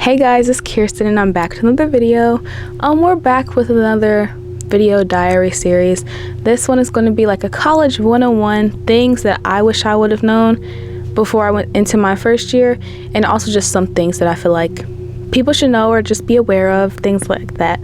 Hey guys, it's Kiersten and I'm back with another video. We're back with another video diary series. This one is going to be like a college 101 things that I wish I would have known before I went into my first year, and also just some things that I feel like people should know or just be aware of, things like that,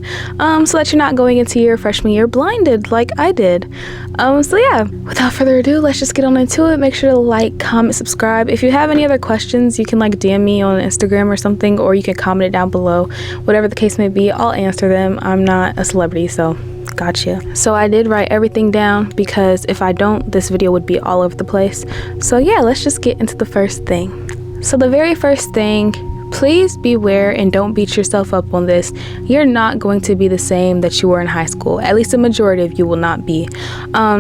so that you're not going into your freshman year blinded like I did. So yeah, without further ado, let's just get on into it. Make sure to like, comment, subscribe. If you have any other questions, you can like DM me on Instagram or something, or you can comment it down below. Whatever the case may be, I'll answer them. I'm not a celebrity, so gotcha. So I did write everything down, because if I don't, this video would be all over the place. So yeah, let's just get into the first thing. So the very first thing, please beware and don't beat yourself up on this. You're not going to be the same that you were in high school. At least the majority of you will not be.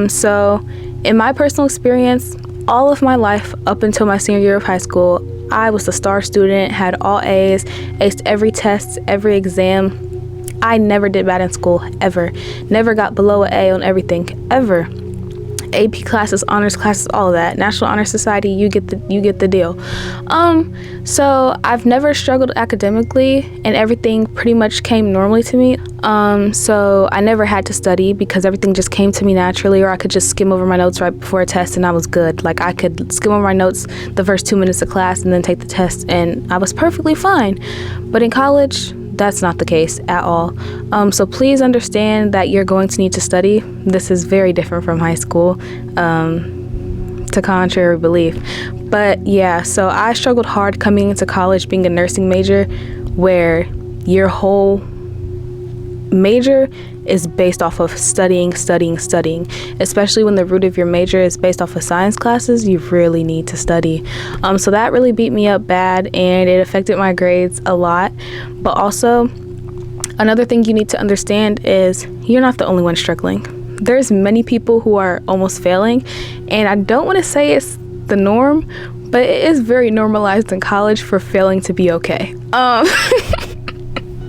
So in my personal experience, all of my life up until my senior year of high school, I was the star student, had all A's, aced every test, every exam. I never did bad in school, ever. Never got below an A on everything, ever. AP classes, honors classes, all of that. National Honor Society, you get the deal. So I've never struggled academically, and everything pretty much came normally to me. So I never had to study, because everything just came to me naturally, or I could just skim over my notes right before a test and I was good. Like I could skim over my notes the first 2 minutes of class and then take the test and I was perfectly fine. But in college, that's not the case at all. So please understand that you're going to need to study. This is very different from high school, to contrary belief. But yeah, so I struggled hard coming into college being a nursing major, where your whole major is based off of studying, especially when the root of your major is based off of science classes. You really need to study. So that really beat me up bad, and it affected my grades a lot. But also, another thing you need to understand is you're not the only one struggling. There's many people who are almost failing, and I don't want to say it's the norm, but it is very normalized in college for failing to be okay.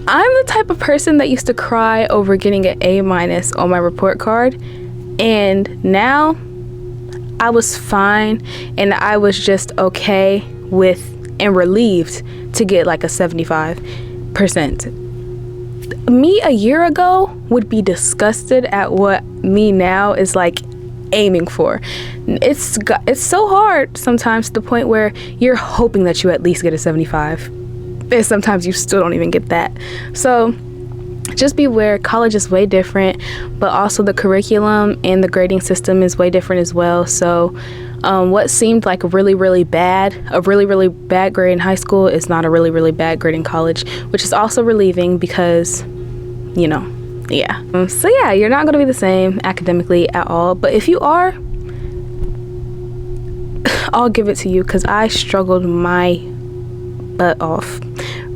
I'm the type of person that used to cry over getting an A- on my report card, and now I was fine, and I was just okay with and relieved to get like a 75%. Me a year ago would be disgusted at what me now is like aiming for. It's so hard sometimes, to the point where you're hoping that you at least get a 75. And sometimes you still don't even get that. So just beware. College is way different, but also the curriculum and the grading system is way different as well. So what seemed like a really bad grade in high school is not a really bad grade in college, which is also relieving, because you know, yeah. So yeah, you're not going to be the same academically at all, but if you are, I'll give it to you, because I struggled my butt off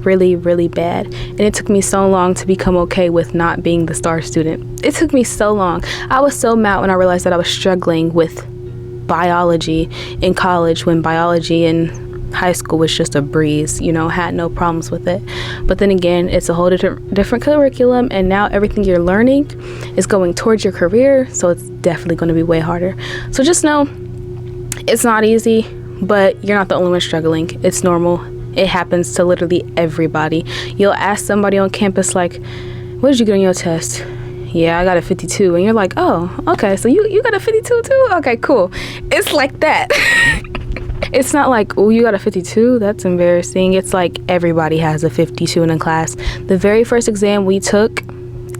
really bad, and it took me so long to become okay with not being the star student. It took me so long. I was so mad when I realized that I was struggling with biology in college, when biology in high school was just a breeze, you know, had no problems with it. But then again, it's a whole different curriculum, and now everything you're learning is going towards your career, so it's definitely going to be way harder. So just know it's not easy, but you're not the only one struggling. It's normal. It happens to literally everybody. You'll ask somebody on campus, like, what did you get on your test? Yeah, I got a 52. And you're like, oh, okay, so you got a 52 too? Okay, cool. It's like that. It's not like, oh, you got a 52? That's embarrassing. It's like everybody has a 52 in a class. The very first exam we took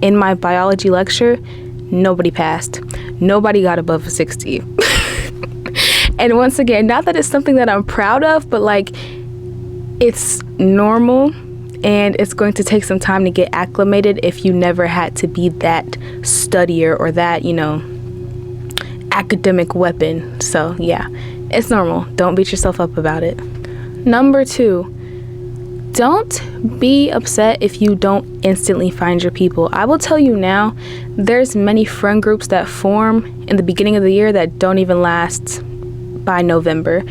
in my biology lecture, nobody passed. Nobody got above a 60. And once again, not that it's something that I'm proud of, but like, it's normal, and it's going to take some time to get acclimated if you never had to be that studier or that, you know, academic weapon. So yeah, it's normal. Don't beat yourself up about it. Number 2, don't be upset if you don't instantly find your people. I will tell you now, there's many friend groups that form in the beginning of the year that don't even last by November.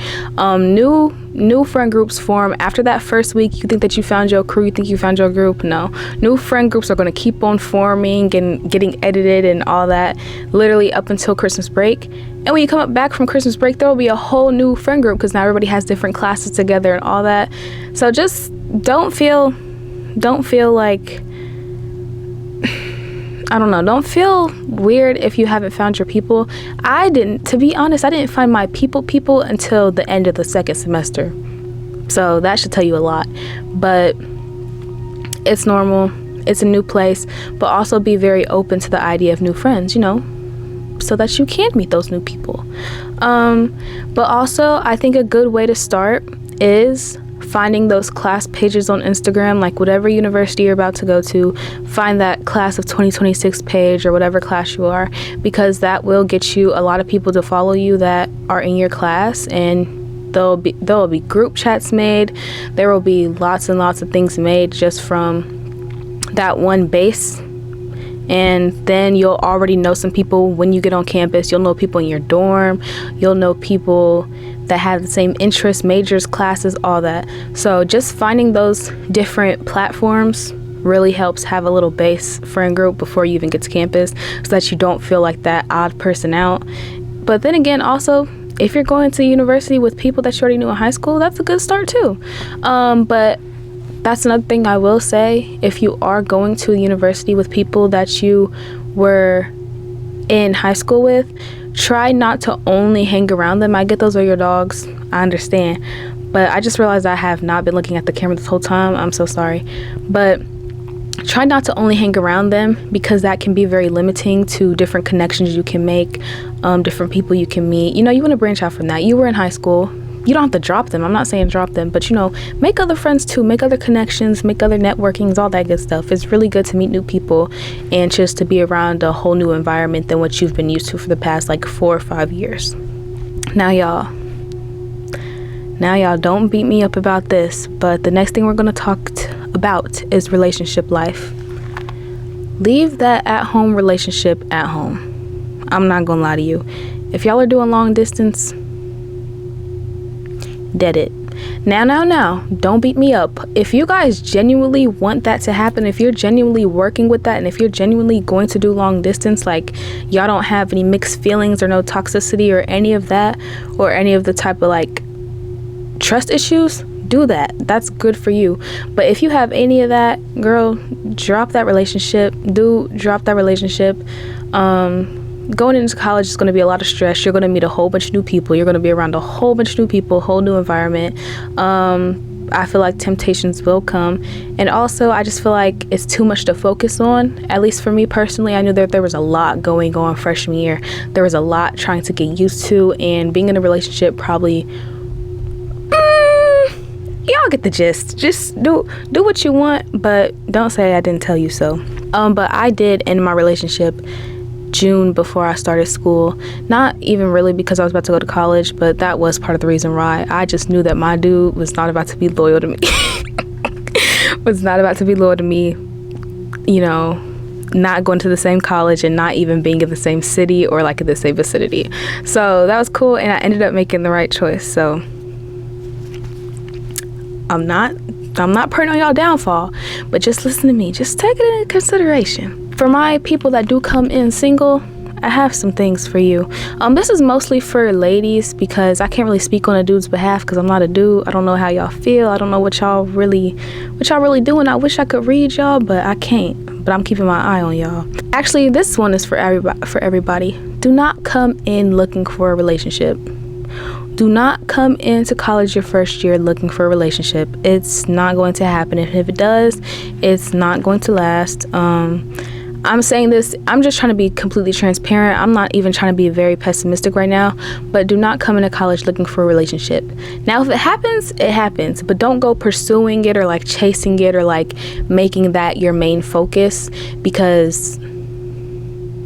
New friend groups form after that first week. You think that you found your crew, you think you found your group. No, new friend groups are going to keep on forming and getting edited and all that, literally up until Christmas break. And when you come up back from Christmas break, there will be a whole new friend group because now everybody has different classes together and all that. So just don't feel like, I don't know, don't feel weird if you haven't found your people. To be honest, I didn't find my people until the end of the second semester. So that should tell you a lot. But it's normal. It's a new place. But also be very open to the idea of new friends, so that you can meet those new people. But also, I think a good way to start is finding those class pages on Instagram, like whatever university you're about to go to, find that class of 2026 page or whatever class you are, because that will get you a lot of people to follow you that are in your class, and there will be group chats made. There will be lots and lots of things made just from that one base. And then you'll already know some people when you get on campus. You'll know people in your dorm. You'll know people that have the same interests, majors, classes, all that. So just finding those different platforms really helps have a little base friend group before you even get to campus, so that you don't feel like that odd person out. But then again, also, if you're going to university with people that you already knew in high school, that's a good start too. But that's another thing I will say. If you are going to a university with people that you were in high school with, try not to only hang around them. I get those are your dogs. I understand. But I just realized I have not been looking at the camera this whole time. I'm so sorry. But try not to only hang around them, because that can be very limiting to different connections you can make, different people you can meet. You want to branch out from that. You were in high school. You don't have to drop them. I'm not saying drop them, but make other friends too, make other connections, make other networkings, all that good stuff. It's really good to meet new people and just to be around a whole new environment than what you've been used to for the past like 4 or 5 years. Now y'all don't beat me up about this, but the next thing we're going to talk about is relationship life. Leave that at-home relationship at home. I'm not going to lie to you. If y'all are doing long distance, dead it. Now, don't beat me up. If you guys genuinely want that to happen, if you're genuinely working with that, and if you're genuinely going to do long distance, like y'all don't have any mixed feelings or no toxicity or any of that, or any of the type of like trust issues, do that. That's good for you. But if you have any of that, girl, drop that relationship. Drop that relationship. Going into college is going to be a lot of stress. You're going to meet a whole bunch of new people. You're going to be around a whole bunch of new people, whole new environment. I feel like temptations will come. And also, I just feel like it's too much to focus on. At least for me personally, I knew that there was a lot going on freshman year. There was a lot trying to get used to, and being in a relationship probably... y'all get the gist. Just do what you want, but don't say I didn't tell you so. But I did end my relationship June before I started school. Not even really because I was about to go to college, but that was part of the reason why. I just knew that my dude was not about to be loyal to me. Not going to the same college and not even being in the same city or like in the same vicinity. So that was cool, and I ended up making the right choice. So I'm not praying on y'all downfall, but just listen to me. Just take it into consideration. For my people that do come in single, I have some things for you. This is mostly for ladies, because I can't really speak on a dude's behalf because I'm not a dude. I don't know how y'all feel. I don't know what y'all really doing. I wish I could read y'all, but I can't. But I'm keeping my eye on y'all. Actually, this one is for everybody. Do not come in looking for a relationship. Do not come into college your first year looking for a relationship. It's not going to happen. If it does, it's not going to last. I'm saying this, I'm just trying to be completely transparent. I'm not even trying to be very pessimistic right now, but do not come into college looking for a relationship. Now, if it happens, it happens, but don't go pursuing it or like chasing it or like making that your main focus, because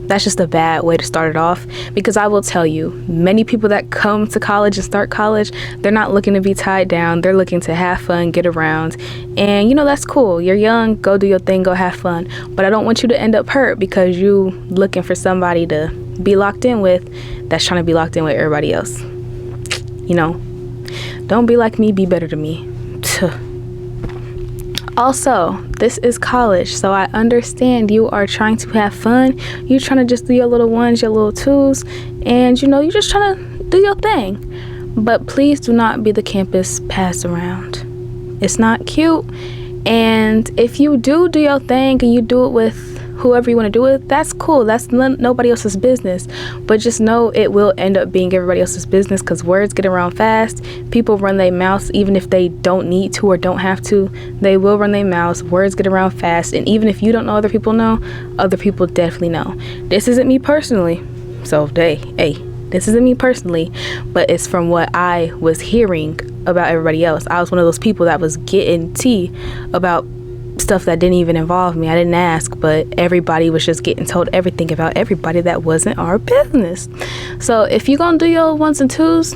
that's just a bad way to start it off. Because I will tell you, many people that come to college and start college, they're not looking to be tied down. They're looking to have fun, get around. And that's cool. You're young, go do your thing, go have fun. But I don't want you to end up hurt because you looking for somebody to be locked in with that's trying to be locked in with everybody else. you know, don't be like me, be better than me. Also, this is college, so I understand you are trying to have fun. You're trying to just do your little ones, your little twos, and you know, you're just trying to do your thing. But please do not be the campus pass around. It's not cute. And if you do your thing and you do it with whoever you want to do it, that's cool. That's nobody else's business. But just know it will end up being everybody else's business, because words get around fast. People run their mouths even if they don't need to or don't have to. They will run their mouths. Words get around fast. And even if you don't know, other people know. Other people definitely know. This isn't me personally. So, hey, this isn't me personally. But it's from what I was hearing about everybody else. I was one of those people that was getting tea about stuff that didn't even involve me. I didn't ask, but everybody was just getting told everything about everybody that wasn't our business. So if you're gonna do your ones and twos,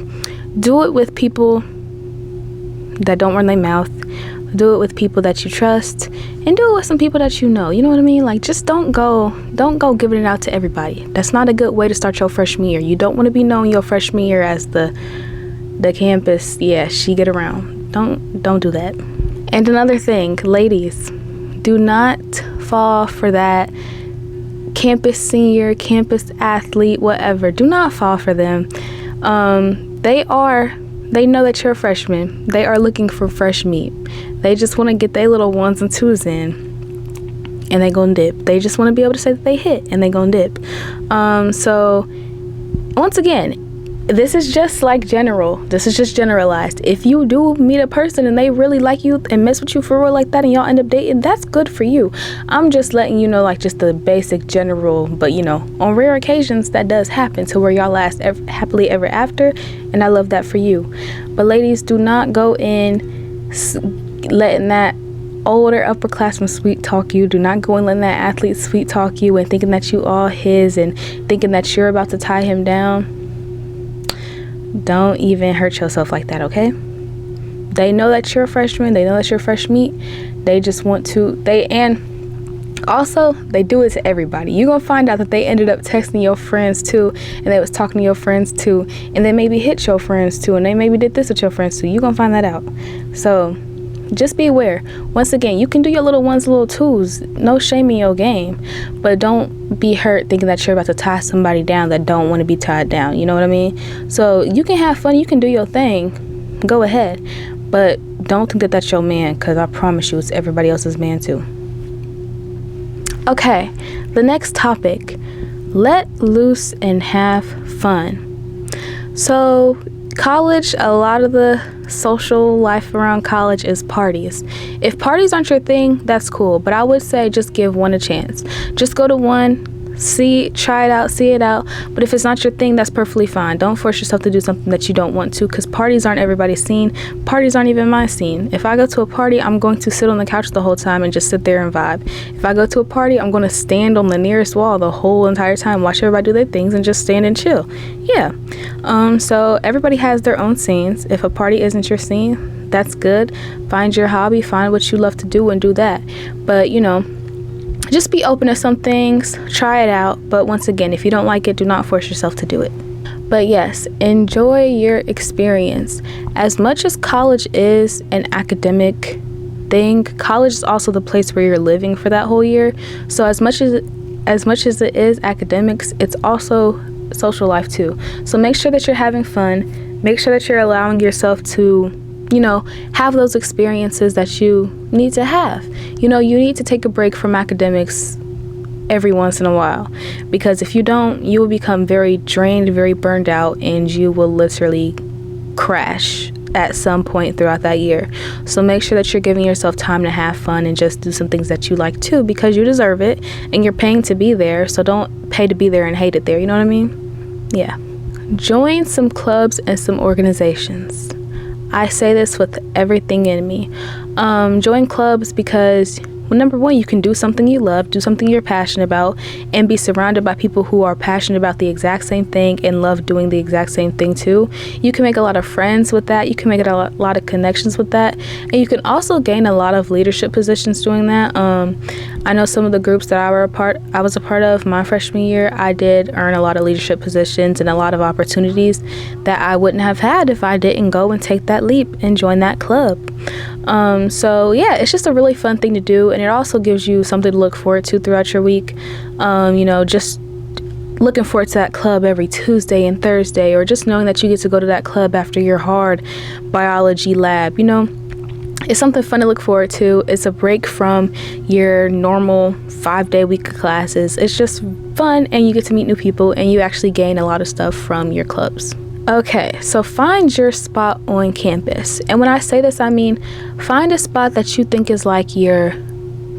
do it with people that don't run their mouth. Do it with people that you trust, and do it with some people that you know. You know what I mean? Like, just don't go giving it out to everybody. That's not a good way to start your freshman year. You don't want to be known your freshman year as the campus, yeah, she get around. Don't do that. And another thing, ladies, do not fall for that campus senior, campus athlete, whatever. Do not fall for them. They know that you're a freshman. They are looking for fresh meat. They just want to get their little ones and twos in, and they gonna dip. They just want to be able to say that they hit, and they gonna dip. So once again, this is just like general. This is just generalized. If you do meet a person and they really like you and mess with you for real like that, and y'all end up dating, that's good for you. I'm just letting you know, like, just the basic general, but you know, on rare occasions that does happen to where y'all last happily ever after, and I love that for you. But ladies, do not go in letting that older upperclassman sweet talk you. Do not go in letting that athlete sweet talk you and thinking that you all his and thinking that you're about to tie him down. Don't even hurt yourself like that, okay? They know that you're a freshman. They know that you're fresh meat. They just want to, and also they do it to everybody. You're gonna find out that they ended up texting your friends too, and they was talking to your friends too, and they maybe hit your friends too, and they maybe did this with your friends too. You're gonna find that out. So just be aware. Once again, you can do your little ones, little twos. No shame in your game. But don't be hurt thinking that you're about to tie somebody down that don't want to be tied down. You know what I mean? So you can have fun. You can do your thing. Go ahead. But don't think that that's your man, because I promise you it's everybody else's man too. Okay, the next topic. Let loose and have fun. So college, a lot of the social life around college is parties. If parties aren't your thing, that's cool, but I would say just give one a chance. Just go to one, try it out, see it out. But if it's not your thing, that's perfectly fine. Don't force yourself to do something that you don't want to, because parties aren't everybody's scene. Parties aren't even my scene. If I go to a party, I'm going to sit on the couch the whole time and just sit there and vibe. If I go to a party, I'm going to stand on the nearest wall the whole entire time, watch everybody do their things, and just stand and chill. Yeah. So everybody has their own scenes. If a party isn't your scene, that's good. Find your hobby, find what you love to do, and do that. But you know, just be open to some things, try it out. But once again, if you don't like it, do not force yourself to do it. But yes, enjoy your experience. As much as college is an academic thing, college is also the place where you're living for that whole year. So as much as it is academics, it's also social life too. So make sure that you're having fun. Make sure that you're allowing yourself to, you know, have those experiences that you need to have. You know, you need to take a break from academics every once in a while, because if you don't, you will become very drained, very burned out, and you will literally crash at some point throughout that year. So make sure that you're giving yourself time to have fun and just do some things that you like too, because you deserve it and you're paying to be there. So don't pay to be there and hate it there. You know what I mean? Yeah. Join some clubs and some organizations. I say this with everything in me. Join clubs because, well, number one, you can do something you love, do something you're passionate about, and be surrounded by people who are passionate about the exact same thing and love doing the exact same thing too. You can make a lot of friends with that. You can make a lot of connections with that. And you can also gain a lot of leadership positions doing that. I know some of the groups that I was a part of my freshman year, I did earn a lot of leadership positions and a lot of opportunities that I wouldn't have had if I didn't go and take that leap and join that club. So yeah, it's just a really fun thing to do, and it also gives you something to look forward to throughout your week. Just looking forward to that club every Tuesday and Thursday, or just knowing that you get to go to that club after your hard biology lab. It's something fun to look forward to. It's a break from your normal 5-day week of classes. It's just fun, and you get to meet new people, and you actually gain a lot of stuff from your clubs. Okay, so find your spot on campus. And when I say this, I mean find a spot that you think is like your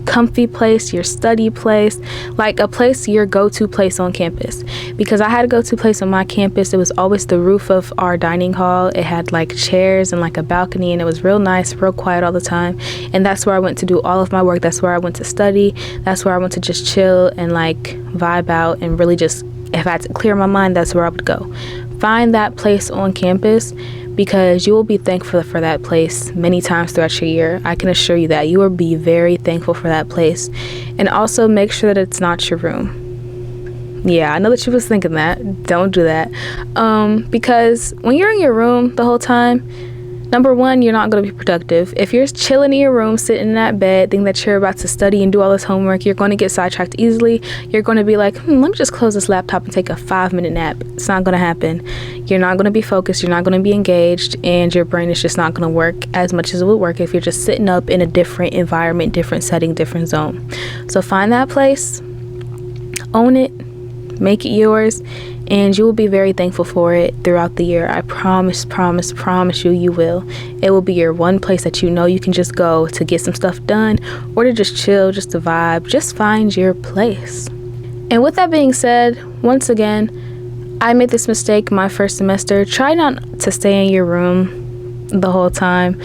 comfy place, your study place, like a place, your go-to place on campus. Because I had a go-to place on my campus. It was always the roof of our dining hall. It had like chairs and like a balcony, and it was real nice, real quiet all the time. And that's where I went to do all of my work. That's where I went to study. That's where I went to just chill and like vibe out, and really just, if I had to clear my mind, that's where I would go. Find that place on campus, because you will be thankful for that place many times throughout your year. I can assure you that you will be very thankful for that place. And also make sure that it's not your room. Yeah, I know that you was thinking that. Don't do that. Because when you're in your room the whole time, number one, you're not going to be productive. If you're chilling in your room, sitting in that bed, thinking that you're about to study and do all this homework, you're going to get sidetracked easily. You're going to be like, let me just close this laptop and take a 5-minute nap. It's not going to happen. You're not going to be focused. You're not going to be engaged, and your brain is just not going to work as much as it would work if you're just sitting up in a different environment, different setting, different zone. So find that place, own it, make it yours, and you will be very thankful for it throughout the year. I promise you, you will. It will be your one place that you know you can just go to get some stuff done, or to just chill, just to vibe. Just find your place. And with that being said, once again, I made this mistake my first semester. Try not to stay in your room the whole time,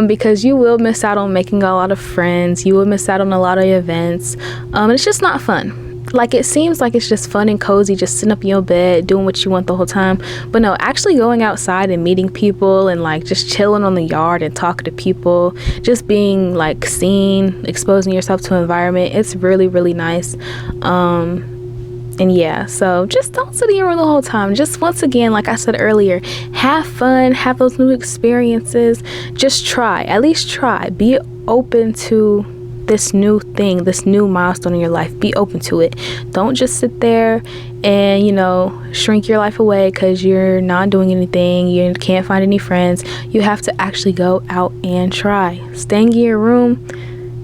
because you will miss out on making a lot of friends. You will miss out on a lot of events. It's just not fun. Like, it seems like it's just fun and cozy, just sitting up in your bed doing what you want the whole time, but no, actually going outside and meeting people, and like just chilling on the yard and talking to people, just being like seen, exposing yourself to an environment, it's really, really nice. And yeah, so just don't sit in your room the whole time. Just, once again, like I said earlier, have fun, have those new experiences. Just try, at least try. Be open to this new thing, this new milestone in your life. Be open to it. Don't just sit there and shrink your life away because you're not doing anything, you can't find any friends. You have to actually go out and try. Staying in your room,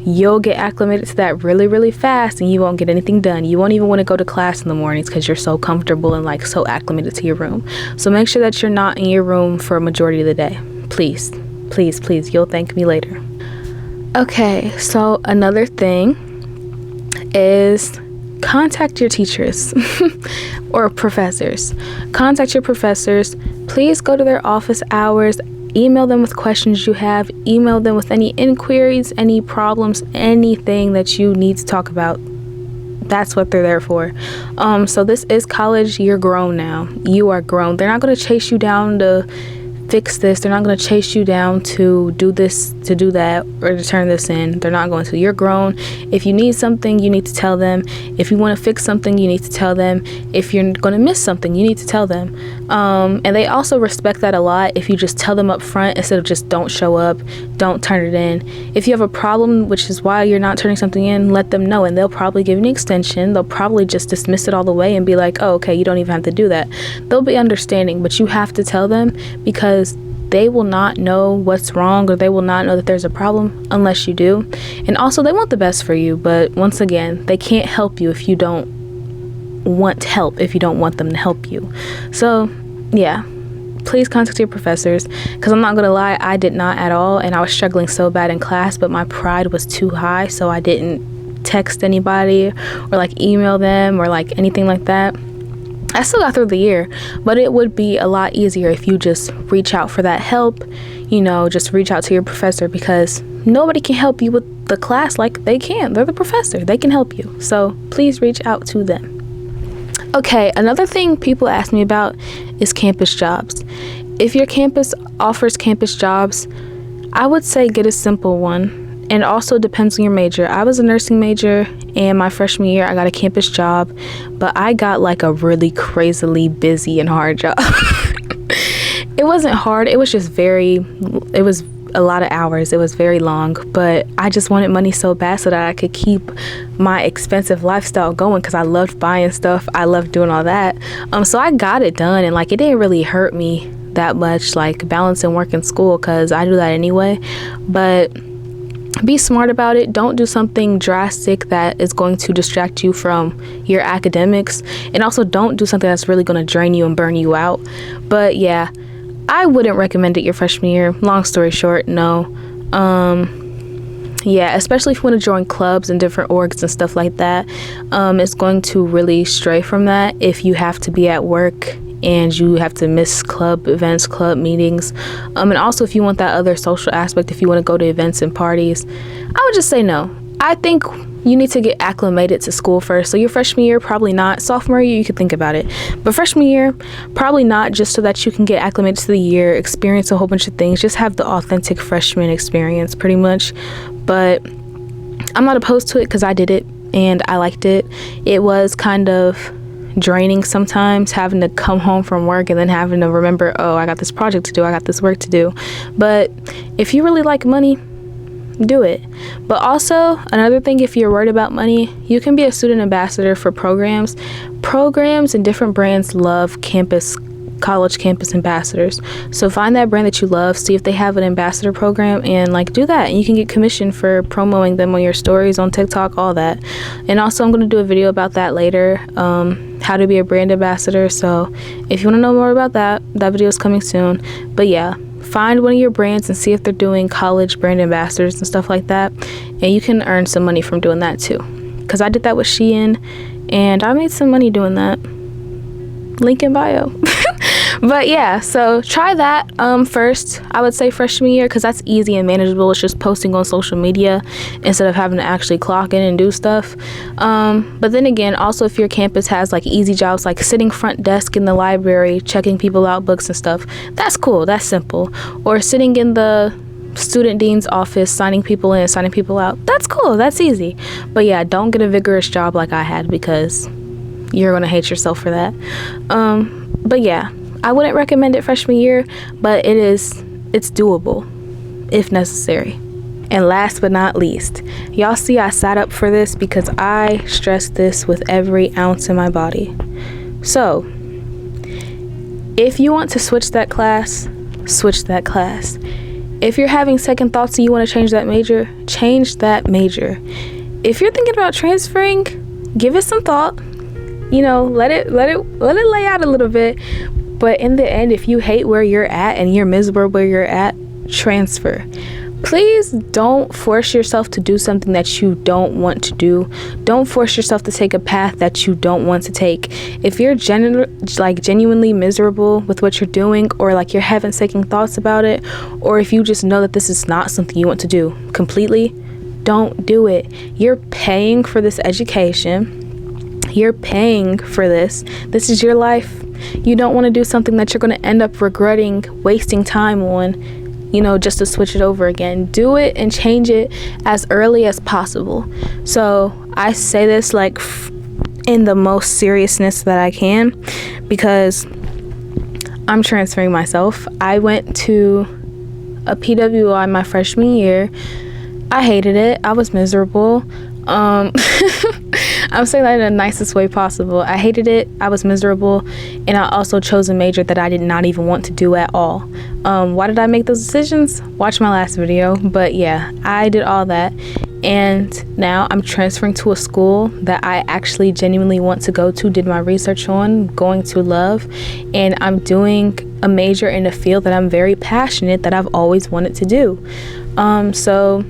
you'll get acclimated to that really, really fast, and you won't get anything done. You won't even want to go to class in the mornings because you're so comfortable and like so acclimated to your room. So make sure that you're not in your room for a majority of the day. Please, please, please. You'll thank me later. Okay, so another thing is contact your teachers or professors. Contact your professors. Please go to their office hours. Email them with questions you have. Email them with any inquiries, any problems, anything that you need to talk about. That's what they're there for. So this is college. You're grown now. You are grown. They're not going to chase you down to fix this. They're not going to chase you down to do this, to do that, or to turn this in. They're not going to. You're grown. If you need something, you need to tell them. If you want to fix something, you need to tell them. If you're going to miss something, you need to tell them. And they also respect that a lot if you just tell them up front instead of just don't show up, don't turn it in. If you have a problem, which is why you're not turning something in, let them know, and they'll probably give you an extension. They'll probably just dismiss it all the way and be like, oh, okay, you don't even have to do that. They'll be understanding, but you have to tell them, because they will not know what's wrong, or they will not know that there's a problem unless you do. And also, they want the best for you, but once again, they can't help you if you don't want help, if you don't want them to help you. So yeah, please contact your professors, because I'm not gonna lie, I did not at all, and I was struggling so bad in class, but my pride was too high, so I didn't text anybody or like email them or like anything like that. I still got through the year, but it would be a lot easier if you just reach out for that help, just reach out to your professor, because nobody can help you with the class like they can. They're the professor. They can help you. So please reach out to them. Okay, another thing people ask me about is campus jobs. If your campus offers campus jobs, I would say get a simple one. And also depends on your major. I was a nursing major, and my freshman year I got a campus job, but I got like a really crazily busy and hard job. It wasn't hard, it was just it was a lot of hours. It was very long, but I just wanted money so bad so that I could keep my expensive lifestyle going, because I loved buying stuff. I loved doing all that. So I got it done, and like it didn't really hurt me that much, like balancing work and school, because I do that anyway. But be smart about it. Don't do something drastic that is going to distract you from your academics, and also don't do something that's really going to drain you and burn you out. But yeah, I wouldn't recommend it your freshman year. Long story short, no. Yeah, especially if you want to join clubs and different orgs and stuff like that. It's going to really stray from that if you have to be at work and you have to miss club events, club meetings. And also if you want that other social aspect, if you want to go to events and parties, I would just say no. I think you need to get acclimated to school first. So your freshman year, probably not. Sophomore year, you could think about it. But freshman year, probably not, just so that you can get acclimated to the year, experience a whole bunch of things, just have the authentic freshman experience pretty much. But I'm not opposed to it because I did it and I liked it. It was kind of draining sometimes, having to come home from work and then having to remember, oh, I got this project to do, I got this work to do. But if you really like money, do it. But also another thing, if you're worried about money, you can be a student ambassador for programs and different brands love college campus ambassadors. So find that brand that you love, see if they have an ambassador program, and like do that, and you can get commission for promoting them on your stories on TikTok, all that. And also I'm going to do a video about that later, how to be a brand ambassador. So if you want to know more about that video is coming soon. But yeah, find one of your brands and see if they're doing college brand ambassadors and stuff like that, and you can earn some money from doing that too, because I did that with Shein and I made some money doing that. Link in bio. But yeah, so try that first. I would say freshman year, because that's easy and manageable. It's just posting on social media instead of having to actually clock in and do stuff. But then again, also if your campus has like easy jobs like sitting front desk in the library, checking people out books and stuff, that's cool, that's simple. Or sitting in the student dean's office, signing people in, signing people out, that's cool, that's easy. But yeah, don't get a vigorous job like I had, because you're gonna hate yourself for that. But yeah, I wouldn't recommend it freshman year, but it's doable if necessary. And last but not least, y'all see I sat up for this because I stressed this with every ounce in my body. So if you want to switch that class, switch that class. If you're having second thoughts and you want to change that major, change that major. If you're thinking about transferring, give it some thought. You know, let it lay out a little bit. But in the end, if you hate where you're at and you're miserable where you're at, transfer. Please don't force yourself to do something that you don't want to do. Don't force yourself to take a path that you don't want to take. If you're genuinely miserable with what you're doing, or like you're having second thoughts about it, or if you just know that this is not something you want to do completely, don't do it. You're paying for this education. You're paying for this. This is your life. You don't want to do something that you're going to end up regretting wasting time on, you know, just to switch it over again. Do it and change it as early as possible. So I say this like in the most seriousness that I can, because I'm transferring myself. I went to a PWI my freshman year. I hated it. I was miserable. I'm saying that in the nicest way possible. I hated it. I was miserable. And I also chose a major that I did not even want to do at all. Why did I make those decisions? Watch my last video. But yeah, I did all that. And now I'm transferring to a school that I actually genuinely want to go to, did my research on, going to love. And I'm doing a major in a field that I'm very passionate, that I've always wanted to do. So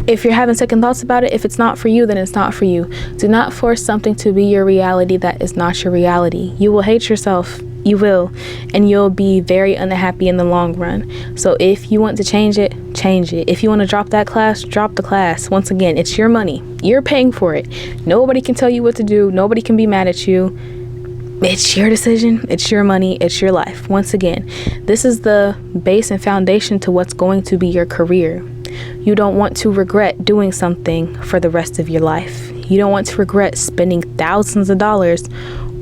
if you're having second thoughts about it, if it's not for you, then it's not for you. Do not force something to be your reality that is not your reality. You will hate yourself. You will. And you'll be very unhappy in the long run. So if you want to change it, change it. If you want to drop that class, drop the class. Once again, it's your money. You're paying for it. Nobody can tell you what to do. Nobody can be mad at you. it's your decision, it's your money, it's your life. Once again, this is the base and foundation to what's going to be your career. You don't want to regret doing something for the rest of your life. You don't want to regret spending thousands of dollars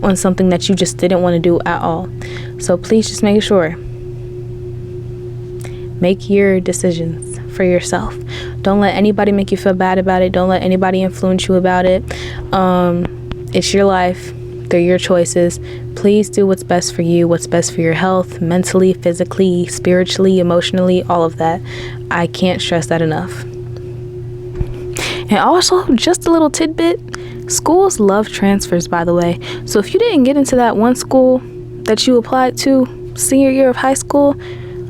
on something that you just didn't want to do at all. So please just make sure. Make your decisions for yourself. Don't let anybody make you feel bad about it. Don't let anybody influence you about it. It's your life. They're your choices. Please do what's best for you, what's best for your health, mentally, physically, spiritually, emotionally, all of that. I can't stress that enough. And also, just a little tidbit, schools love transfers, by the way. So if you didn't get into that one school that you applied to senior year of high school,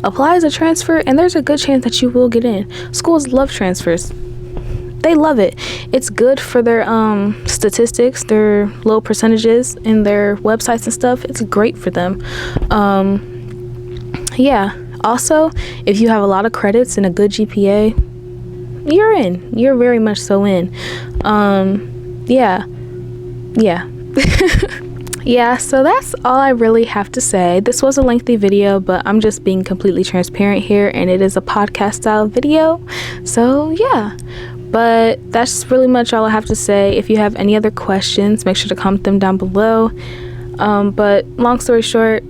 apply as a transfer, and there's a good chance that you will get in. Schools love transfers. They love it. It's good for their statistics, their low percentages in their websites and stuff. It's great for them. Yeah. Also, if you have a lot of credits and a good GPA, you're in. You're very much so in. Yeah. Yeah, so that's all I really have to say. This was a lengthy video, but I'm just being completely transparent here, and it is a podcast style video. So yeah. But that's really much all I have to say. If you have any other questions, make sure to comment them down below. But long story short,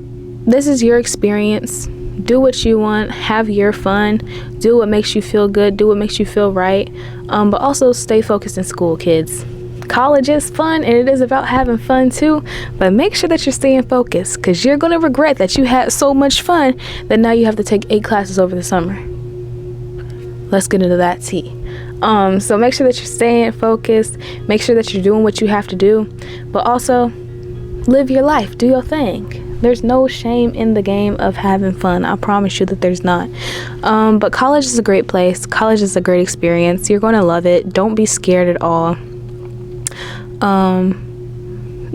this is your experience. Do what you want, have your fun, do what makes you feel good, do what makes you feel right. But also stay focused in school, kids. College is fun, and it is about having fun too, but make sure that you're staying focused, because you're going to regret that you had so much fun that now you have to take 8 classes over the summer. Let's get into that tea. So make sure that you're staying focused, make sure that you're doing what you have to do, but also live your life, do your thing. There's no shame in the game of having fun. I promise you that there's not. But college is a great place. College is a great experience. You're going to love it. Don't be scared at all.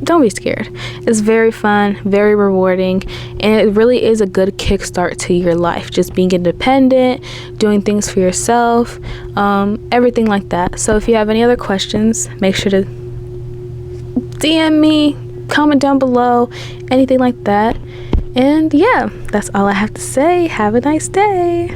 Don't be scared. It's very fun, very rewarding, and it really is a good kickstart to your life. Just being independent, doing things for yourself, everything like that. So if you have any other questions, make sure to DM me, comment down below, anything like that. And yeah, that's all I have to say. Have a nice day.